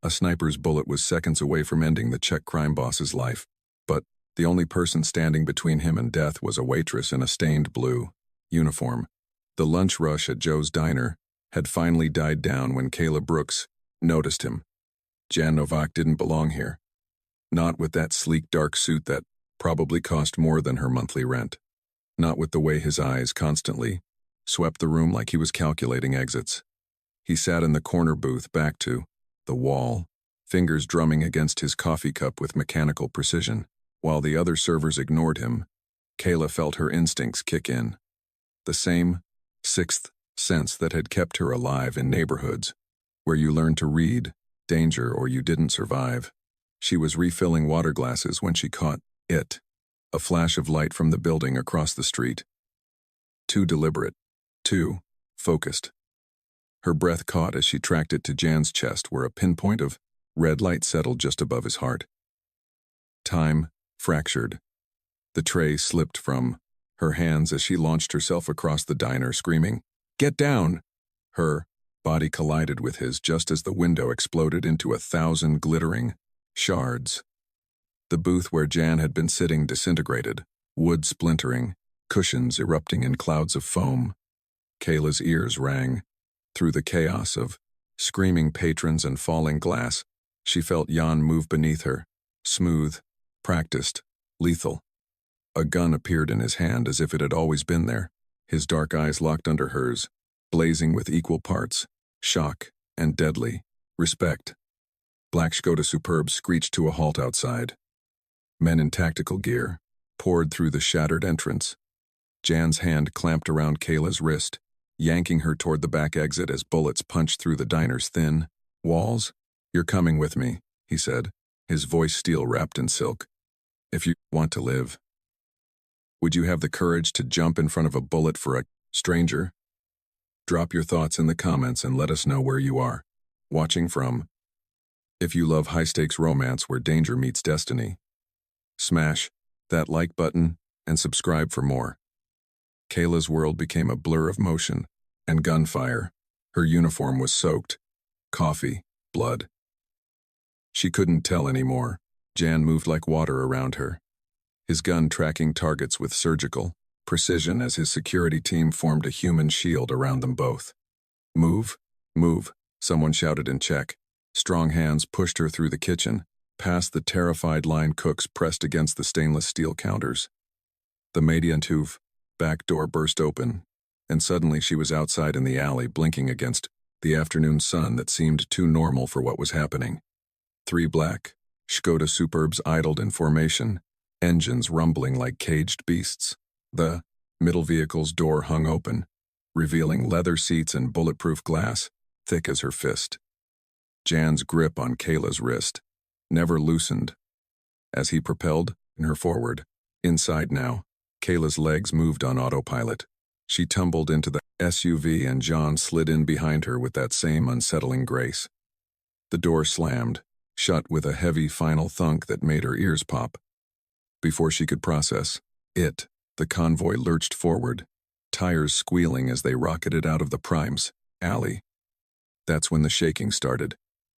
A sniper's bullet was seconds away from ending the Czech crime boss's life, but the only person standing between him and death was a waitress in a stained blue uniform. The lunch rush at Joe's diner had finally died down when Kayla Brooks noticed him. Jan Novak didn't belong here. Not with that sleek dark suit that probably cost more than her monthly rent. Not with the way his eyes constantly swept the room like he was calculating exits. He sat in the corner booth back to the wall, fingers drumming against his coffee cup with mechanical precision. While the other servers ignored him, Kayla felt her instincts kick in. The same sixth sense that had kept her alive in neighborhoods where you learned to read danger or you didn't survive. She was refilling water glasses when she caught it, a flash of light from the building across the street. Too deliberate, too focused. Her breath caught as she tracked it to Jan's chest where a pinpoint of red light settled just above his heart. Time fractured. The tray slipped from her hands as she launched herself across the diner, screaming, "Get down!" Her body collided with his just as the window exploded into 1,000 glittering shards. The booth where Jan had been sitting disintegrated, wood splintering, cushions erupting in clouds of foam. Kayla's ears rang. Through the chaos of screaming patrons and falling glass, she felt Jan move beneath her, smooth, practiced, lethal. A gun appeared in his hand as if it had always been there, his dark eyes locked under hers, blazing with equal parts, shock and deadly respect. Black Skoda Superbs screeched to a halt outside. Men in tactical gear poured through the shattered entrance. Jan's hand clamped around Kayla's wrist, yanking her toward the back exit as bullets punched through the diner's thin walls. "You're coming with me," he said, his voice steel wrapped in silk. "If you want to live. Would you have the courage to jump in front of a bullet for a stranger? Drop your thoughts in the comments and let us know where you are watching from. If you love high-stakes romance where danger meets destiny, smash that like button and subscribe for more." Kayla's world became a blur of motion and gunfire. Her uniform was soaked. Coffee, blood. She couldn't tell anymore. Jan moved like water around her, his gun tracking targets with surgical precision as his security team formed a human shield around them both. "Move, move," someone shouted in Czech. Strong hands pushed her through the kitchen, past the terrified line cooks pressed against the stainless steel counters. The Mediantuv back door burst open, and suddenly she was outside in the alley blinking against the afternoon sun that seemed too normal for what was happening. 3 black Skoda Superbs idled in formation, engines rumbling like caged beasts. The middle vehicle's door hung open, revealing leather seats and bulletproof glass, thick as her fist. Jan's grip on Kayla's wrist never loosened as he propelled her forward. Inside now, Kayla's legs moved on autopilot. She tumbled into the SUV and John slid in behind her with that same unsettling grace. The door slammed, shut with a heavy final thunk that made her ears pop. Before she could process it, the convoy lurched forward, tires squealing as they rocketed out of the Prime's alley. That's when the shaking started.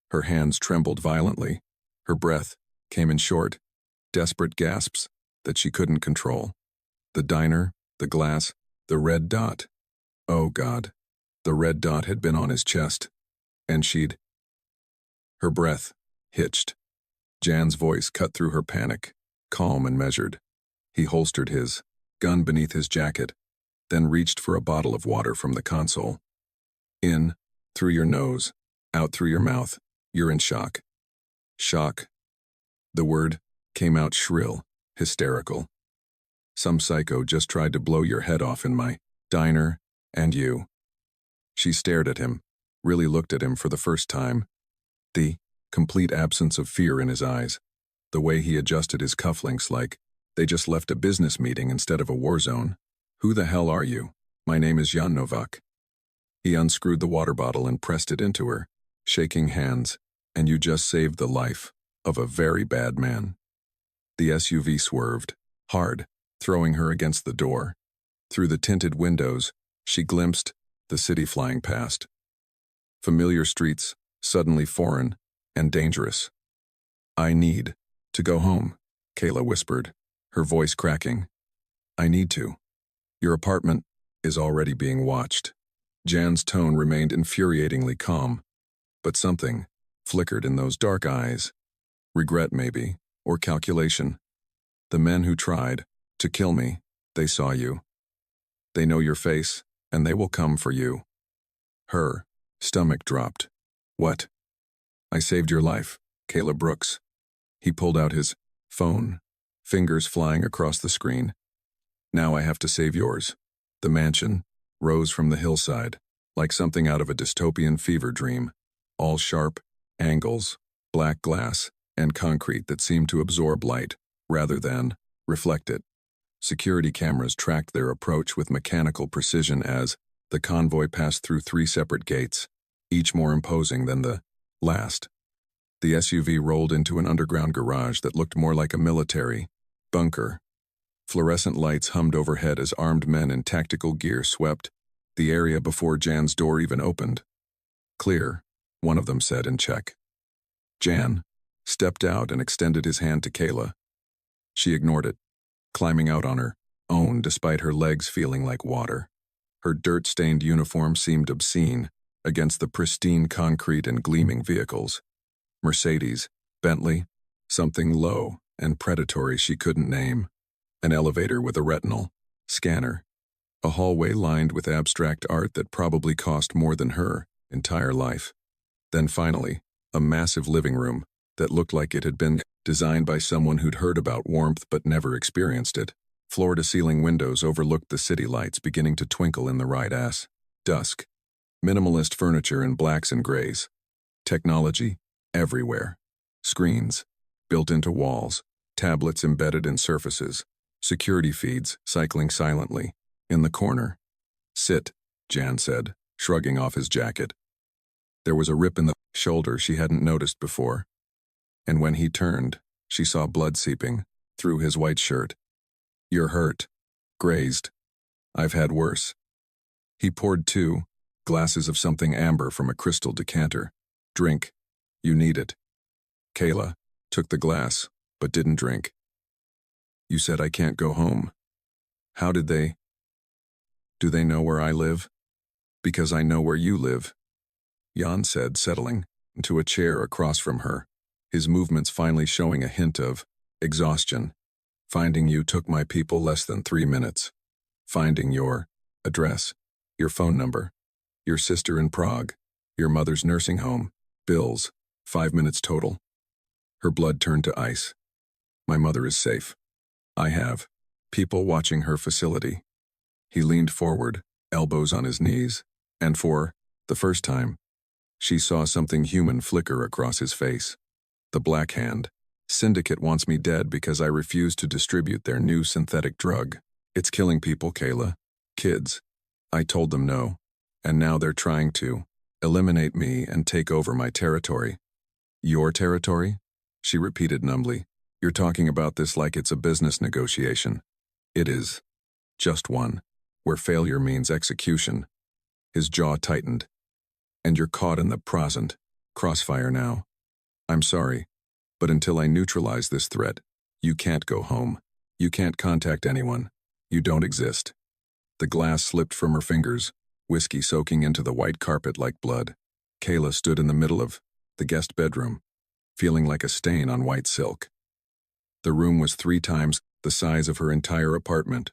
Her hands trembled violently. Her breath came in short, desperate gasps that she couldn't control. The diner, the glass, the red dot. Oh God, the red dot had been on his chest. And she'd... Her breath hitched. Jan's voice cut through her panic, calm and measured. He holstered his gun beneath his jacket, then reached for a bottle of water from the console. "In, through your nose, out through your mouth. You're in shock." Shock. The word came out shrill, hysterical. "Some psycho just tried to blow your head off in my diner, and you." She stared at him, really looked at him for the first time. The complete absence of fear in his eyes, the way he adjusted his cufflinks like they just left a business meeting instead of a war zone. "Who the hell are you?" "My name is Jan Novak." He unscrewed the water bottle and pressed it into her, shaking hands. "And you just saved the life of a very bad man." The SUV swerved, hard, throwing her against the door. Through the tinted windows, she glimpsed the city flying past. Familiar streets, suddenly foreign, and dangerous. I need to go home, Kayla whispered, her voice cracking. I need to. Your apartment is already being watched. Jan's tone remained infuriatingly calm, but something flickered in those dark eyes. Regret, maybe, or calculation. The men who tried to kill me, they saw you. They know your face, and they will come for you. Her stomach dropped. What? I saved your life, Kayla Brooks. He pulled out his phone, fingers flying across the screen. Now I have to save yours. The mansion rose from the hillside, like something out of a dystopian fever dream, all sharp angles, black glass, and concrete that seemed to absorb light, rather than reflect it. Security cameras tracked their approach with mechanical precision as the convoy passed through 3 separate gates, each more imposing than the last. The SUV rolled into an underground garage that looked more like a military bunker. Fluorescent lights hummed overhead as armed men in tactical gear swept the area before Jan's door even opened. Clear, one of them said in Czech. Jan stepped out and extended his hand to Kayla. She ignored it, climbing out on her own despite her legs feeling like water. Her dirt-stained uniform seemed obscene against the pristine concrete and gleaming vehicles. Mercedes, Bentley, something low and predatory she couldn't name. An elevator with a retinal scanner. A hallway lined with abstract art that probably cost more than her entire life. Then finally, a massive living room that looked like it had been designed by someone who'd heard about warmth but never experienced it. Floor-to-ceiling windows overlooked the city lights beginning to twinkle in the right-ass dusk. Minimalist furniture in blacks and grays. Technology everywhere. Screens built into walls, tablets embedded in surfaces, security feeds cycling silently. In the corner. Sit, Jan said, shrugging off his jacket. There was a rip in the shoulder she hadn't noticed before. And when he turned, she saw blood seeping through his white shirt. You're hurt. Grazed. I've had worse. He poured 2 glasses of something amber from a crystal decanter. Drink. You need it. Kayla took the glass, but didn't drink. You said I can't go home. How did they? Do they know where I live? Because I know where you live, Jan said, settling into a chair across from her, his movements finally showing a hint of exhaustion. Finding you took my people less than 3 minutes. Finding your address, your phone number, your sister in Prague, your mother's nursing home, bills, 5 minutes total. Her blood turned to ice. My mother is safe. I have people watching her facility. He leaned forward, elbows on his knees, and for the first time, she saw something human flicker across his face. The black hand. Syndicate wants me dead because I refuse to distribute their new synthetic drug. It's killing people, Kayla. Kids. I told them no, and now they're trying to eliminate me and take over my territory. Your territory? She repeated numbly. You're talking about this like it's a business negotiation. It is. Just one. Where failure means execution. His jaw tightened. And you're caught in the present crossfire now. I'm sorry, but until I neutralize this threat, you can't go home. You can't contact anyone. You don't exist. The glass slipped from her fingers, whiskey soaking into the white carpet like blood. Kayla stood in the middle of the guest bedroom, feeling like a stain on white silk. The room was 3 times the size of her entire apartment.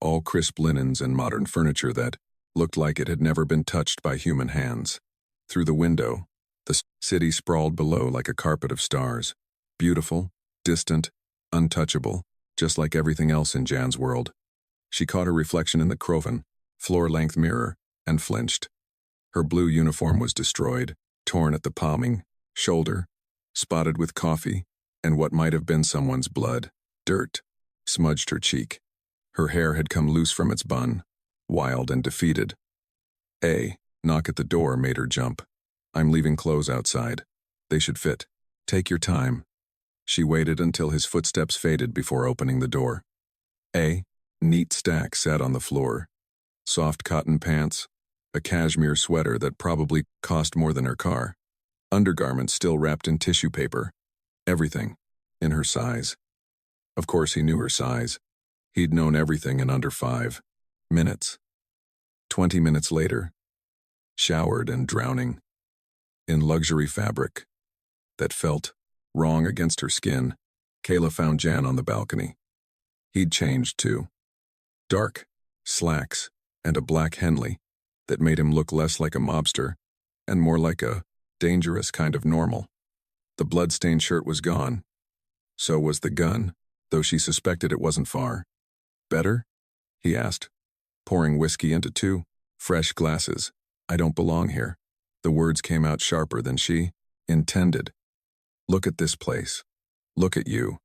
All crisp linens and modern furniture that looked like it had never been touched by human hands. Through the window, the city sprawled below like a carpet of stars. Beautiful, distant, untouchable, just like everything else in Jan's world. She caught her reflection in the Kroven, floor-length mirror, and flinched. Her blue uniform was destroyed, torn at the palming, shoulder, spotted with coffee, and what might have been someone's blood. Dirt smudged her cheek. Her hair had come loose from its bun, wild and defeated. A knock at the door made her jump. I'm leaving clothes outside. They should fit. Take your time. She waited until his footsteps faded before opening the door. A neat stack sat on the floor. Soft cotton pants, a cashmere sweater that probably cost more than her car. undergarments still wrapped in tissue paper. Everything. In her size. Of course he knew her size. He'd known everything in under 5 minutes. 20 minutes later, showered and drowning in luxury fabric that felt wrong against her skin, Kayla found Jan on the balcony. He'd changed too. Dark slacks and a black Henley that made him look less like a mobster and more like a dangerous kind of normal. The blood-stained shirt was gone. So was the gun, though she suspected it wasn't far. Better? He asked, pouring whiskey into 2 fresh glasses. I don't belong here. The words came out sharper than she intended. Look at this place. Look at you.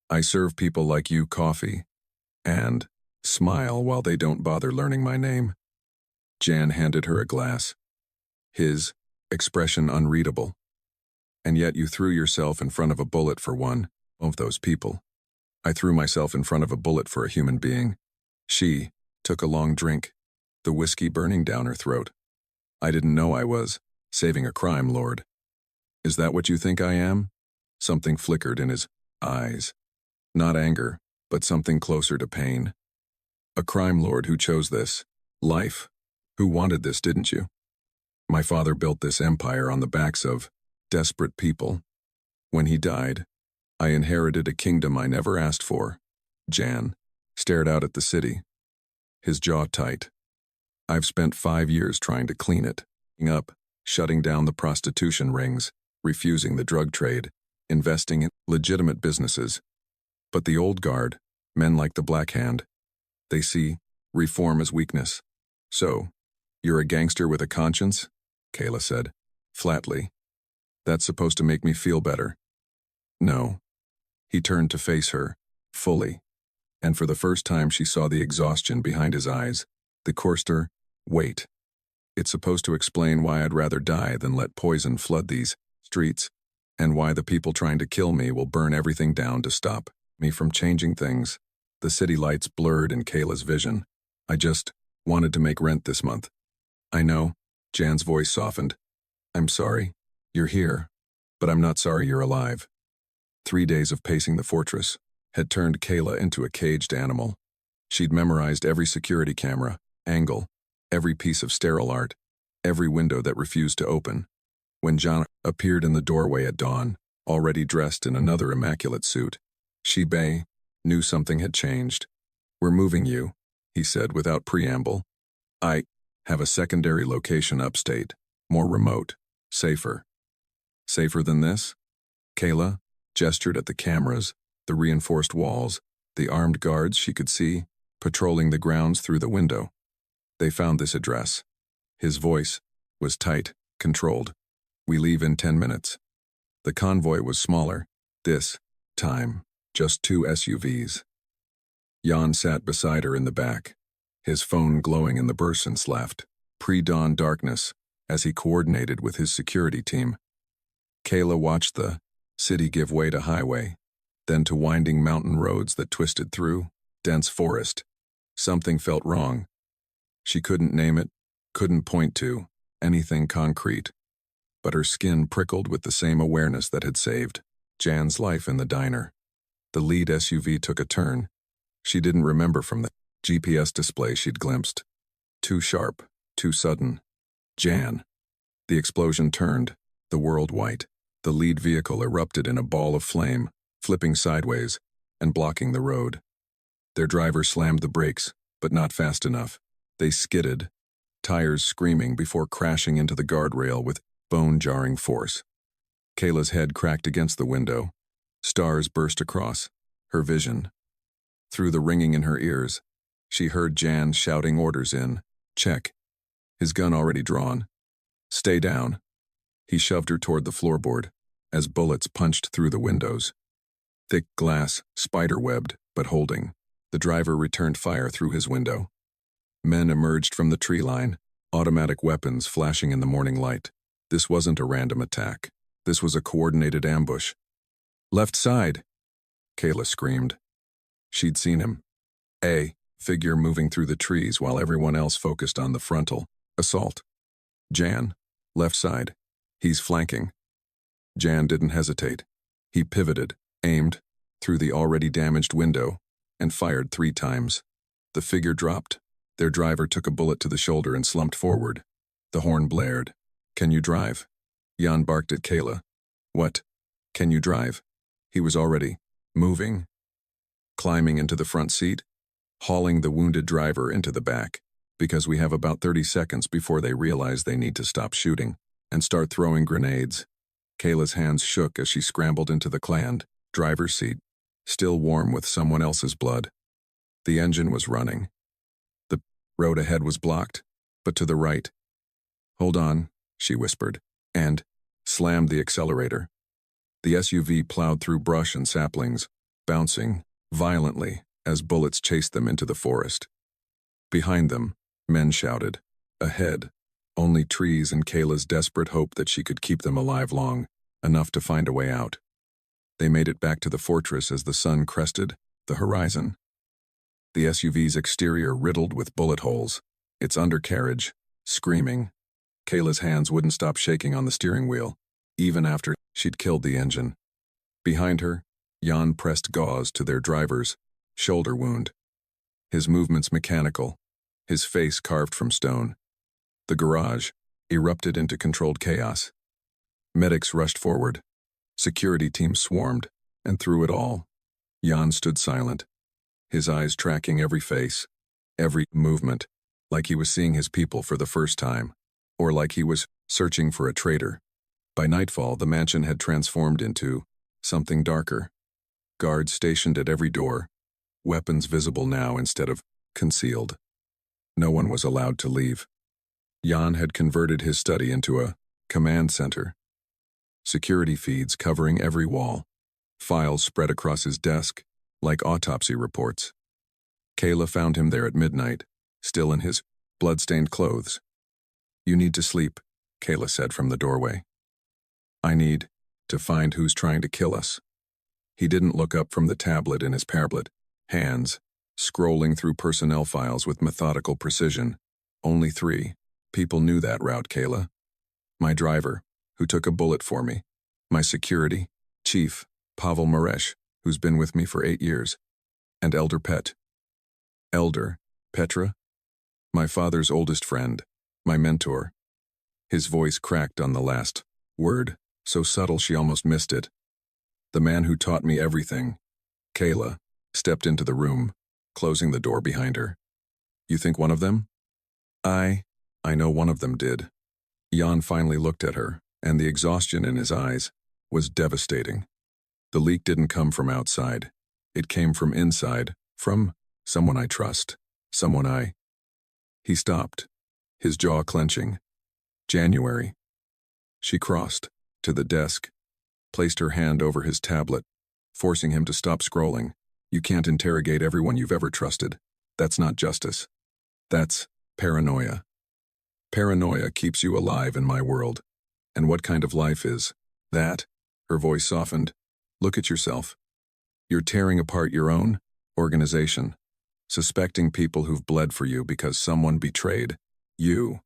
I serve people like you coffee. And smile while they don't bother learning my name. Jan handed her a glass. His expression unreadable. And yet you threw yourself in front of a bullet for one of those people. I threw myself in front of a bullet for a human being. She took a long drink, the whiskey burning down her throat. I didn't know I was saving a crime lord. Is that what you think I am? Something flickered in his eyes. Not anger, but something closer to pain. A crime lord who chose this life. Who wanted this, didn't you? My father built this empire on the backs of desperate people. When he died, I inherited a kingdom I never asked for. Jan stared out at the city, his jaw tight. I've spent 5 years trying to clean it up, shutting down the prostitution rings, refusing the drug trade, investing in legitimate businesses. But the old guard, men like the Black Hand, they see reform as weakness. So, you're a gangster with a conscience? Kayla said, flatly. That's supposed to make me feel better. No. He turned to face her, fully. And for the first time she saw the exhaustion behind his eyes, the coarser weight. It's supposed to explain why I'd rather die than let poison flood these streets, and why the people trying to kill me will burn everything down to stop me from changing things. The city lights blurred in Kayla's vision. I just wanted to make rent this month. I know, Jan's voice softened. I'm sorry, you're here, but I'm not sorry you're alive. 3 days of pacing the fortress had turned Kayla into a caged animal. She'd memorized every security camera, angle, every piece of sterile art, every window that refused to open. When John appeared in the doorway at dawn, already dressed in another immaculate suit, she knew something had changed. We're moving you, he said without preamble. I have a secondary location upstate, more remote, safer. Safer than this? Kayla gestured at the cameras, the reinforced walls, the armed guards she could see, patrolling the grounds through the window. They found this address. His voice was tight, controlled. We leave in 10 minutes. The convoy was smaller. This time, just 2 SUVs. Jan sat beside her in the back, his phone glowing in the Burson's left, pre-dawn darkness, as he coordinated with his security team. Kayla watched the city give way to highway, then to winding mountain roads that twisted through dense forest. Something felt wrong. She couldn't name it, couldn't point to anything concrete, but her skin prickled with the same awareness that had saved Jan's life in the diner. The lead SUV took a turn. She didn't remember from the GPS display she'd glimpsed. Too sharp, too sudden. Jan. The explosion turned, the world white. The lead vehicle erupted in a ball of flame, flipping sideways and blocking the road. Their driver slammed the brakes, but not fast enough. They skidded, tires screaming before crashing into the guardrail with bone-jarring force. Kayla's head cracked against the window. Stars burst across her vision. Through the ringing in her ears, she heard Jan shouting orders in Czech, his gun already drawn. Stay down. He shoved her toward the floorboard as bullets punched through the windows. Thick glass, spider-webbed, but holding. The driver returned fire through his window. Men emerged from the tree line, automatic weapons flashing in the morning light. This wasn't a random attack. This was a coordinated ambush. Left side! Kayla screamed. She'd seen him. A figure moving through the trees while everyone else focused on the frontal assault. Jan, left side. He's flanking. Jan didn't hesitate. He pivoted, aimed, through the already damaged window, and fired 3 times. The figure dropped. Their driver took a bullet to the shoulder and slumped forward. The horn blared. "Can you drive?" Jan barked at Kayla. "What? Can you drive?" He was already moving, climbing into the front seat, hauling the wounded driver into the back, because we have about 30 seconds before they realize they need to stop shooting and start throwing grenades. Kayla's hands shook as she scrambled into the claned driver's seat, still warm with someone else's blood. The engine was running. The road ahead was blocked, but to the right. "Hold on," she whispered, and slammed the accelerator. The SUV plowed through brush and saplings, bouncing violently as bullets chased them into the forest. Behind them, men shouted. Ahead, only trees and Kayla's desperate hope that she could keep them alive long enough to find a way out. They made it back to the fortress as the sun crested the horizon. The SUV's exterior riddled with bullet holes, its undercarriage screaming. Kayla's hands wouldn't stop shaking on the steering wheel, even after she'd killed the engine. Behind her, Jan pressed gauze to their driver's shoulder wound. His movements mechanical, his face carved from stone. The garage erupted into controlled chaos. Medics rushed forward. Security teams swarmed, and through it all, Jan stood silent, his eyes tracking every face, every movement, like he was seeing his people for the first time, or like he was searching for a traitor. By nightfall, the mansion had transformed into something darker. Guards stationed at every door, weapons visible now instead of concealed. No one was allowed to leave. Jan had converted his study into a command center. Security feeds covering every wall, files spread across his desk like autopsy reports. Kayla found him there at midnight, still in his blood-stained clothes. "You need to sleep," Kayla said from the doorway. "I need to find who's trying to kill us." He didn't look up from the tablet in his pablet, hands scrolling through personnel files with methodical precision. Only 3 people knew that route, Kayla. My driver, who took a bullet for me. My security, Chief Pavel Maresh, who's been with me for 8 years. And Elder Pet. Elder, Petra? My father's oldest friend, my mentor. His voice cracked on the last word, so subtle she almost missed it. The man who taught me everything. Kayla stepped into the room, closing the door behind her. "You think one of them?" I know one of them did." Jan finally looked at her, and the exhaustion in his eyes was devastating. The leak didn't come from outside. It came from inside, from someone I trust, someone I... He stopped, his jaw clenching. "January." She crossed to the desk, placed her hand over his tablet, forcing him to stop scrolling. "You can't interrogate everyone you've ever trusted. That's not justice. That's paranoia. Paranoia keeps you alive in my world. And what kind of life is that?" Her voice softened. "Look at yourself. You're tearing apart your own organization, suspecting people who've bled for you because someone betrayed you.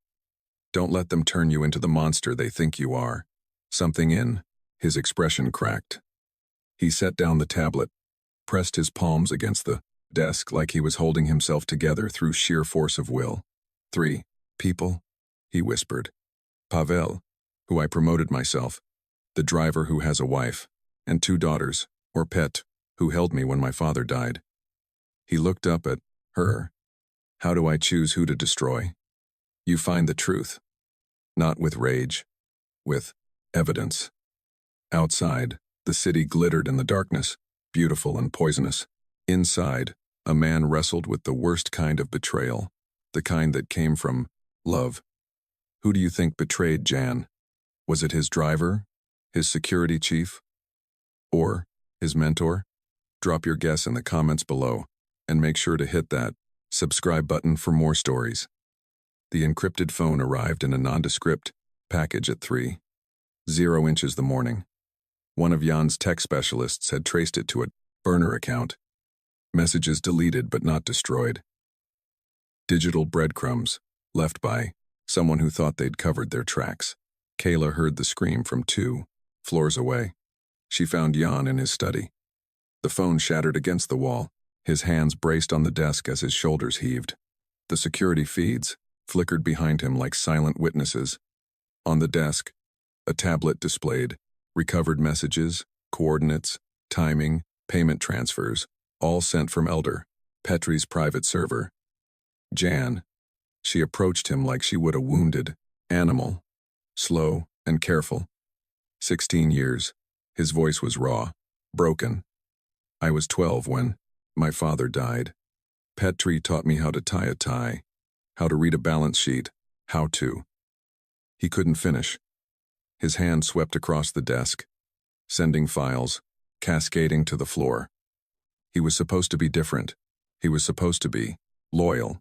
Don't let them turn you into the monster they think you are." Something in his expression cracked. He set down the tablet, pressed his palms against the desk like he was holding himself together through sheer force of will. 3 people, he whispered. Pavel, who I promoted myself, the driver who has a wife, and 2 daughters, or Pet, who held me when my father died. He looked up at her. "How do I choose who to destroy? You find the truth. Not with rage, with evidence." Outside, the city glittered in the darkness, beautiful and poisonous. Inside, a man wrestled with the worst kind of betrayal, the kind that came from love. Who do you think betrayed Jan? Was it his driver, his security chief, or his mentor? Drop your guess in the comments below, and make sure to hit that subscribe button for more stories. The encrypted phone arrived in a nondescript package at 3:00 inches the morning. One of Jan's tech specialists had traced it to a burner account. Messages deleted but not destroyed. Digital breadcrumbs, left by someone who thought they'd covered their tracks. Kayla heard the scream from 2 Floors away. She found Jan in his study. The phone shattered against the wall. His hands braced on the desk as his shoulders heaved. The security feeds flickered behind him like silent witnesses. On the desk, a tablet displayed recovered messages, coordinates, timing, payment transfers, all sent from Elder, Petri's private server. Jan. She approached him like she would a wounded animal, slow and careful. 16 years. His voice was raw, broken. I was 12 when my father died. Petri taught me how to tie a tie, how to read a balance sheet, how to. He couldn't finish. His hand swept across the desk, sending files, cascading to the floor. He was supposed to be different. He was supposed to be loyal.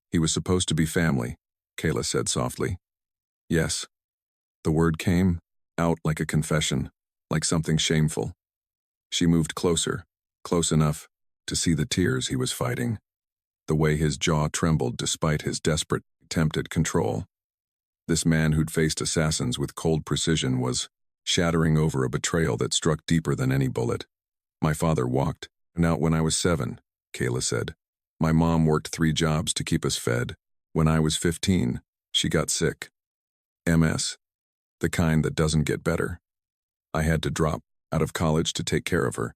He was supposed to be family, Kayla said softly. Yes. The word came out like a confession, like something shameful. She moved closer, close enough to see the tears he was fighting, the way his jaw trembled despite his desperate attempt at control. This man who'd faced assassins with cold precision was shattering over a betrayal that struck deeper than any bullet. My father walked out when I was 7, Kayla said. My mom worked 3 jobs to keep us fed. When I was 15, she got sick. MS. The kind that doesn't get better. I had to drop out of college to take care of her.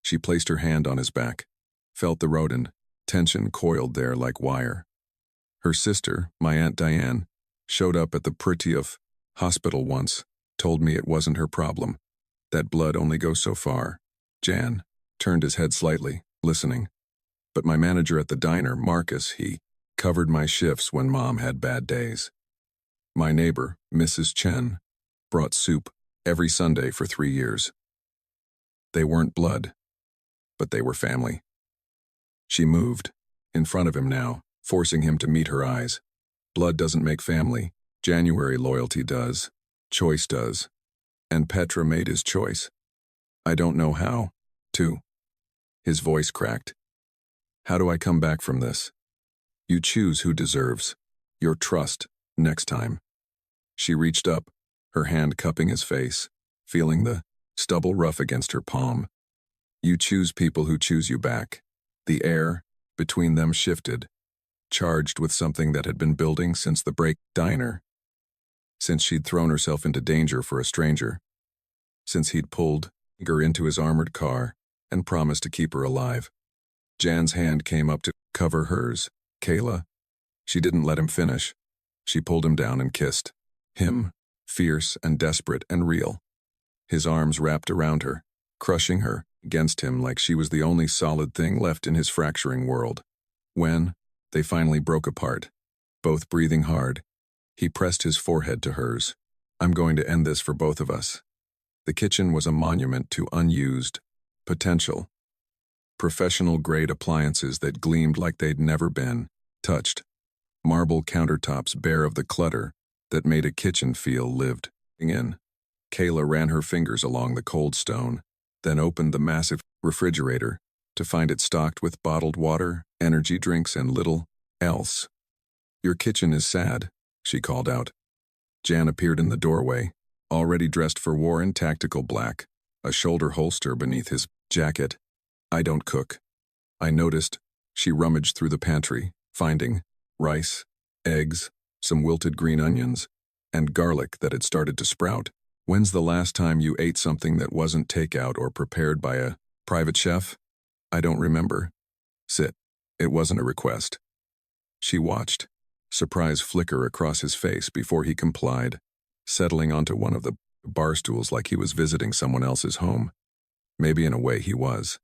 She placed her hand on his back, felt the rodent, tension coiled there like wire. Her sister, my Aunt Diane, showed up at the Pritiov hospital once, told me it wasn't her problem, that blood only goes so far. Jan turned his head slightly, listening. But my manager at the diner, Marcus, he covered my shifts when Mom had bad days. My neighbor, Mrs. Chen, brought soup every Sunday for 3 years. They weren't blood, but they were family. She moved, in front of him now, forcing him to meet her eyes. Blood doesn't make family. January loyalty does. Choice does. And Petra made his choice. I don't know how, to. His voice cracked. How do I come back from this? You choose who deserves your trust next time. She reached up, her hand cupping his face, feeling the stubble rough against her palm. You choose people who choose you back. The air between them shifted, charged with something that had been building since the break diner, since she'd thrown herself into danger for a stranger, since he'd pulled her into his armored car and promised to keep her alive. Jan's hand came up to cover hers. Kayla. She didn't let him finish. She pulled him down and kissed. Him, fierce and desperate and real. His arms wrapped around her, crushing her against him like she was the only solid thing left in his fracturing world. When they finally broke apart, both breathing hard, he pressed his forehead to hers. I'm going to end this for both of us. The kitchen was a monument to unused potential. Professional-grade appliances that gleamed like they'd never been touched. Marble countertops bare of the clutter that made a kitchen feel lived in. Kayla ran her fingers along the cold stone, then opened the massive refrigerator to find it stocked with bottled water, energy drinks, and little else. Your kitchen is sad, she called out. Jan appeared in the doorway, already dressed for war in tactical black, a shoulder holster beneath his jacket. I don't cook. I noticed. She rummaged through the pantry, finding rice, eggs, some wilted green onions, and garlic that had started to sprout. When's the last time you ate something that wasn't takeout or prepared by a private chef? I don't remember. Sit. It wasn't a request. She watched, surprise flicker across his face before he complied, settling onto one of the bar stools like he was visiting someone else's home. Maybe in a way he was.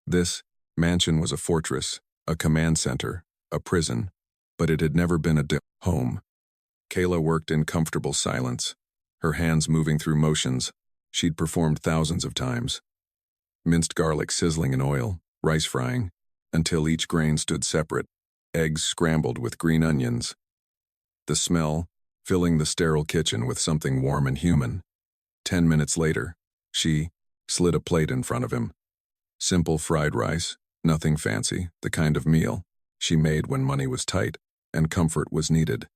This mansion was a fortress, a command center, a prison, but it had never been a home. Kayla worked in comfortable silence, her hands moving through motions she'd performed thousands of times. Minced garlic sizzling in oil, rice frying, until each grain stood separate, eggs scrambled with green onions. The smell filling the sterile kitchen with something warm and human. 10 minutes later, she slid a plate in front of him. Simple fried rice, nothing fancy, the kind of meal she made when money was tight and comfort was needed.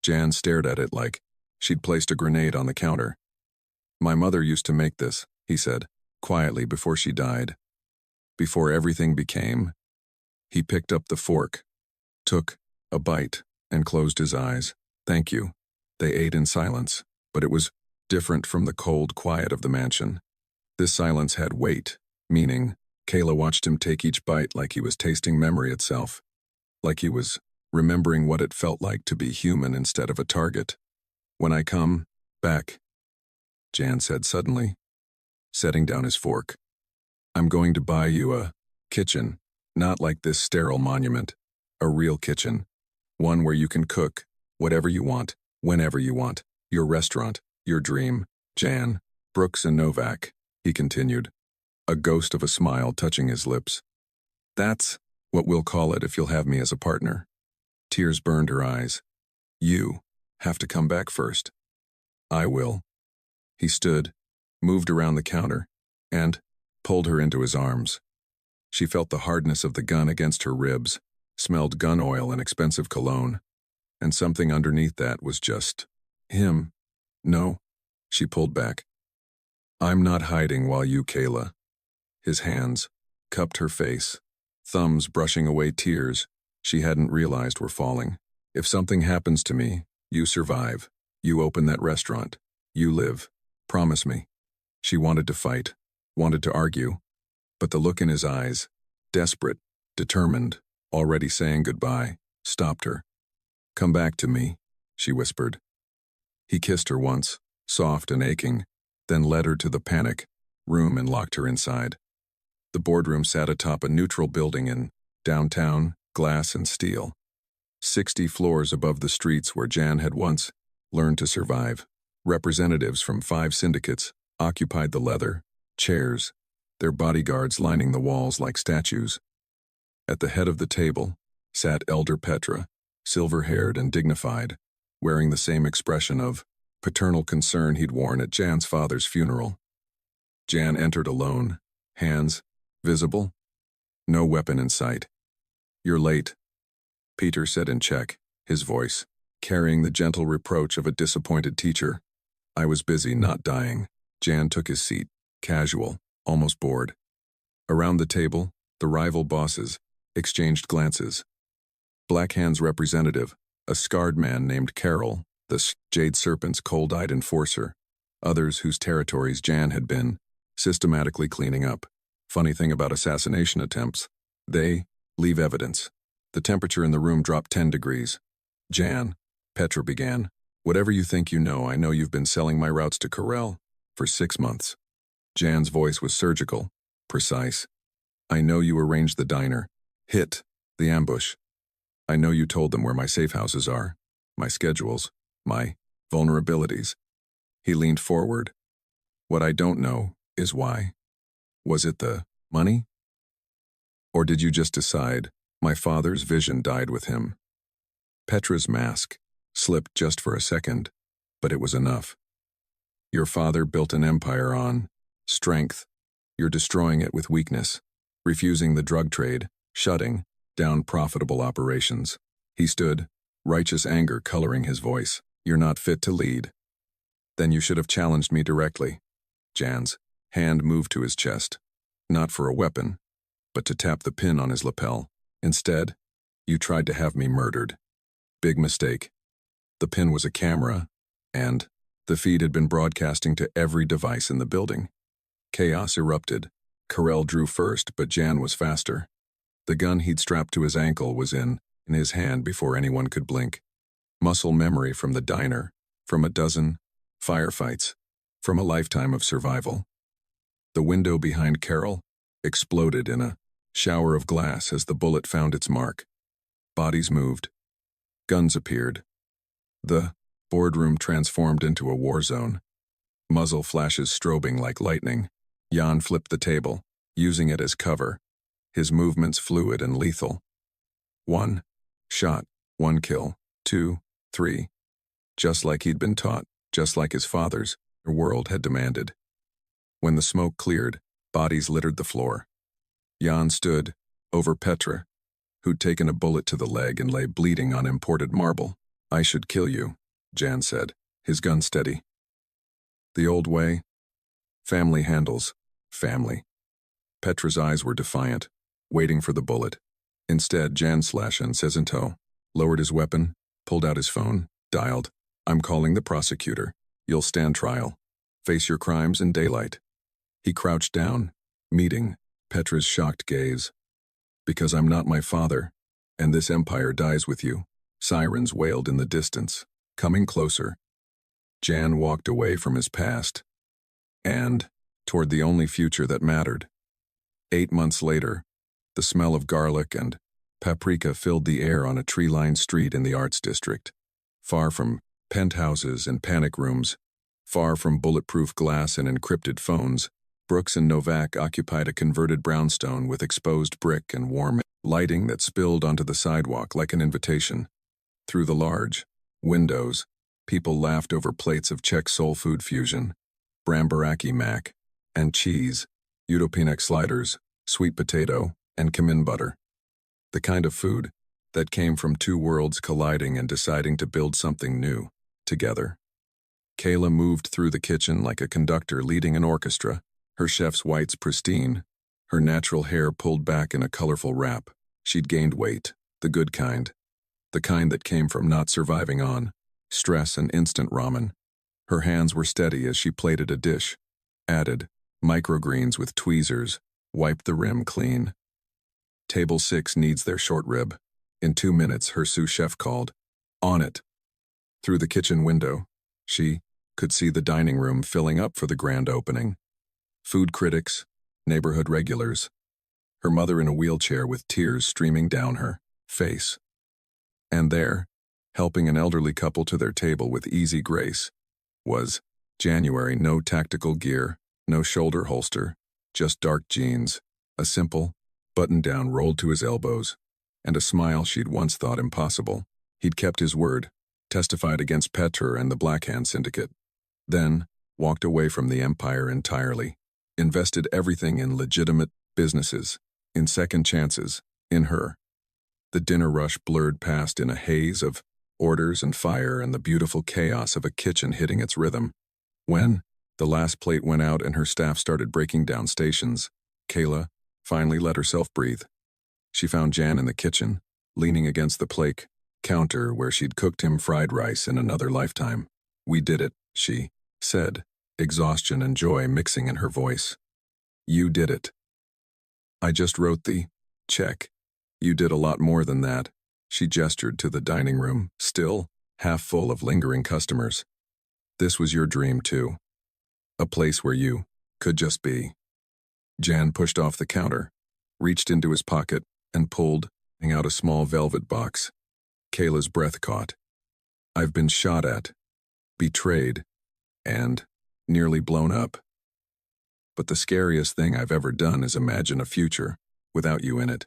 Jan stared at it like she'd placed a grenade on the counter. My mother used to make this, he said, quietly before she died. Before everything became. He picked up the fork, took a bite, and closed his eyes. Thank you. They ate in silence, but it was different from the cold quiet of the mansion. This silence had weight, meaning Kayla watched him take each bite like he was tasting memory itself, like he was remembering what it felt like to be human instead of a target. When I come back, Jan said suddenly, setting down his fork, I'm going to buy you a kitchen, not like this sterile monument, a real kitchen, one where you can cook whatever you want, whenever you want, your restaurant, your dream. Jan, Brooks and Novak, he continued, a ghost of a smile touching his lips. That's what we'll call it if you'll have me as a partner. Tears burned her eyes. You have to come back first. I will. He stood, moved around the counter, and pulled her into his arms. She felt the hardness of the gun against her ribs, smelled gun oil and expensive cologne, and something underneath that was just him. No, she pulled back. I'm not hiding while you, Kayla. His hands cupped her face, thumbs brushing away tears she hadn't realized were falling. If something happens to me, you survive. You open that restaurant. You live. Promise me. She wanted to fight, wanted to argue, but the look in his eyes, desperate, determined, already saying goodbye, stopped her. Come back to me, she whispered. He kissed her once, soft and aching, then led her to the panic room and locked her inside. The boardroom sat atop a neutral building in downtown, glass and steel, 60 floors above the streets where Jan had once learned to survive. Representatives from 5 syndicates occupied the leather chairs, their bodyguards lining the walls like statues. At the head of the table sat Elder Petra, silver-haired and dignified, wearing the same expression of paternal concern he'd worn at Jan's father's funeral. Jan entered alone, hands visible, no weapon in sight. You're late, Peter said in Czech, his voice carrying the gentle reproach of a disappointed teacher. I was busy, not dying. Jan took his seat, casual, almost bored. Around the table, the rival bosses exchanged glances. Blackhand's representative, a scarred man named Carol, the Jade Serpent's cold-eyed enforcer, others whose territories Jan had been systematically cleaning up. Funny thing about assassination attempts, they leave evidence. The temperature in the room dropped 10 degrees. Jan, Petra began, whatever you think you know, I know you've been selling my routes to Corel for 6 months. Jan's voice was surgical, precise. I know you arranged the diner, hit the ambush. I know you told them where my safe houses are, my schedules, my vulnerabilities. He leaned forward. What I don't know is why. Was it the money? Or did you just decide my father's vision died with him? Petra's mask slipped just for a second, but it was enough. Your father built an empire on strength. You're destroying it with weakness, refusing the drug trade, shutting down profitable operations. He stood, righteous anger coloring his voice. You're not fit to lead. Then you should have challenged me directly. Jan's hand moved to his chest, not for a weapon, but to tap the pin on his lapel. Instead, you tried to have me murdered. Big mistake. The pin was a camera, and the feed had been broadcasting to every device in the building. Chaos erupted. Corel drew first, but Jan was faster. The gun he'd strapped to his ankle was in his hand before anyone could blink. Muscle memory from the diner, from a dozen firefights, from a lifetime of survival. The window behind Carol exploded in a shower of glass as the bullet found its mark. Bodies moved. Guns appeared. The boardroom transformed into a war zone. Muzzle flashes strobing like lightning. Jan flipped the table, using it as cover, his movements fluid and lethal. 1 shot, 1 kill, 2, 3. Just like he'd been taught, just like his father's world had demanded. When the smoke cleared, bodies littered the floor. Jan stood over Petra, who'd taken a bullet to the leg and lay bleeding on imported marble. I should kill you, Jan said, his gun steady. The old way, Family handles. Family. Petra's eyes were defiant, waiting for the bullet. Instead, Jan Slashin says in tow, lowered his weapon, pulled out his phone, dialed. I'm calling the prosecutor. You'll stand trial. Face your crimes in daylight. He crouched down, meeting Petra's shocked gaze. Because I'm not my father, and this empire dies with you. Sirens wailed in the distance, coming closer. Jan walked away from his past, and toward the only future that mattered. 8 months later, the smell of garlic and paprika filled the air on a tree-lined street in the Arts District. Far from penthouses and panic rooms, far from bulletproof glass and encrypted phones, Brooks and Novak occupied a converted brownstone with exposed brick and warm lighting that spilled onto the sidewalk like an invitation. Through the large windows, people laughed over plates of Czech soul food fusion, brambaraki mac, and cheese, Utopinek sliders, sweet potato, and cumin butter. The kind of food that came from two worlds colliding and deciding to build something new, together. Kayla moved through the kitchen like a conductor leading an orchestra, her chef's whites pristine, her natural hair pulled back in a colorful wrap. She'd gained weight, the good kind. The kind that came from not surviving on stress and instant ramen. Her hands were steady as she plated a dish, added microgreens with tweezers, wiped the rim clean. Table 6 needs their short rib. In 2 minutes, her sous chef called. On it. Through the kitchen window, she could see the dining room filling up for the grand opening. Food critics, neighborhood regulars. Her mother in a wheelchair with tears streaming down her face. And there, helping an elderly couple to their table with easy grace, was January. No tactical gear, no shoulder holster, just dark jeans, a simple button-down rolled to his elbows, and a smile she'd once thought impossible. He'd kept his word, testified against Petra and the Black Hand Syndicate, then walked away from the empire entirely, invested everything in legitimate businesses, in second chances, in her. The dinner rush blurred past in a haze of orders and fire and the beautiful chaos of a kitchen hitting its rhythm. When the last plate went out and her staff started breaking down stations, Kayla finally let herself breathe. She found Jan in the kitchen, leaning against the plate counter where she'd cooked him fried rice in another lifetime. We did it, she said, exhaustion and joy mixing in her voice. You did it. I just wrote the check. You did a lot more than that. She gestured to the dining room, still half full of lingering customers. This was your dream, too. A place where you could just be. Jan pushed off the counter, reached into his pocket, and pulled out a small velvet box. Kayla's breath caught. I've been shot at, betrayed, and nearly blown up. But the scariest thing I've ever done is imagine a future without you in it.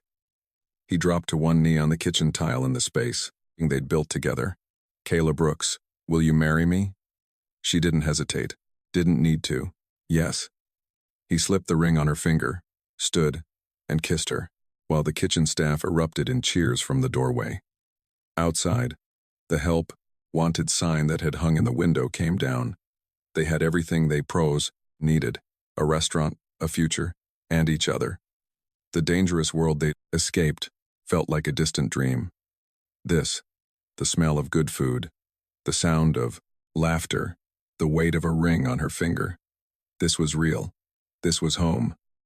He dropped to one knee on the kitchen tile in the space they'd built together. Kayla Brooks, will you marry me? She didn't hesitate, didn't need to. Yes. He slipped the ring on her finger, stood, and kissed her, while the kitchen staff erupted in cheers from the doorway. Outside, the help wanted sign that had hung in the window came down. They had everything they pros needed, a restaurant, a future, and each other. The dangerous world they escaped felt like a distant dream. This, the smell of good food, the sound of laughter, the weight of a ring on her finger. This was real. This was home.